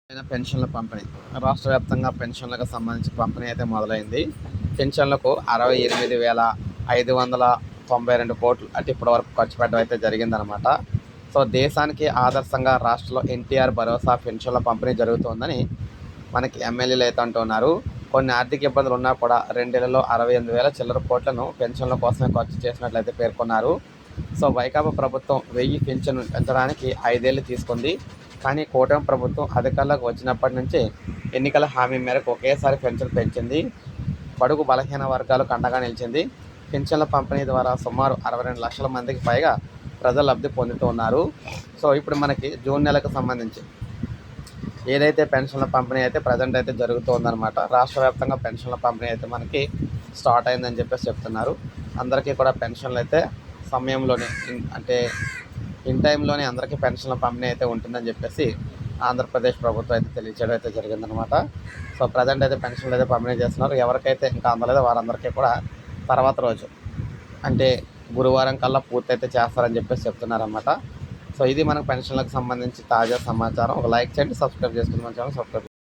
పెన్షన్ల పంపిణీ రాష్ట్ర వ్యాప్తంగా పెన్షన్లకు సంబంధించి పంపిణీ అయితే మొదలైంది. పెన్షన్లకు 68,592 కోట్లు అంటే ఇప్పటివరకు ఖర్చు పెట్టడం అయితే జరిగిందనమాట. సో దేశానికి ఆదర్శంగా రాష్ట్రంలో ఎన్టీఆర్ భరోసా పెన్షన్ల పంపిణీ జరుగుతుందని మనకి ఎమ్మెల్యేలు అయితే అంటున్నారు. కొన్ని ఆర్థిక ఇబ్బందులు ఉన్నా కూడా 2 ఏళ్లలో 68,000 చిల్లర కోట్లను పెన్షన్ల కోసమే ఖర్చు చేసినట్లయితే పేర్కొన్నారు. సో వైకాపా ప్రభుత్వం 1000 పెన్షన్ పెంచడానికి 5 ఏళ్లు తీసుకుంది. కానీ కూటమి ప్రభుత్వం అధికారంలోకి వచ్చినప్పటి నుంచి ఎన్నికల హామీ మేరకు ఒకేసారి పెన్షన్ పెంచింది. బడుగు బలహీన వర్గాలకు అండగా నిలిచింది. పెన్షన్ల పంపిణీ ద్వారా సుమారు 62 లక్షల మందికి పైగా ప్రజలు లబ్ధి పొందుతూ ఉన్నారు. సో ఇప్పుడు మనకి జూన్ నెలకు సంబంధించి ఏదైతే పెన్షన్ల పంపిణీ అయితే ప్రజెంట్ అయితే జరుగుతుందన్నమాట. రాష్ట్ర వ్యాప్తంగా పెన్షన్ల పంపిణీ అయితే మనకి స్టార్ట్ అయిందని చెప్పేసి చెప్తున్నారు. అందరికీ కూడా పెన్షన్లు అయితే సమయంలోనే అంటే ఇన్ టైంలోనే అందరికీ పెన్షన్ల పంపిణీ అయితే ఉంటుందని చెప్పేసి ఆంధ్రప్రదేశ్ ప్రభుత్వం అయితే తెలియజేయడం అయితే జరిగిందనమాట. సో ప్రజెంట్ అయితే పెన్షన్లు అయితే పంపిణీ చేస్తున్నారు. ఎవరికైతే ఇంకా అందలేదో వారందరికీ కూడా తర్వాత రోజు అంటే గురువారం కల్లా పూర్తి అయితే చేస్తారని చెప్పేసి చెప్తున్నారన్నమాట. సో ఇది మనకు పెన్షన్లకు సంబంధించి తాజా సమాచారం. ఒక లైక్ చేయండి, సబ్స్క్రైబ్ చేసుకుని మన ఛానల్ సబ్స్క్రైబ్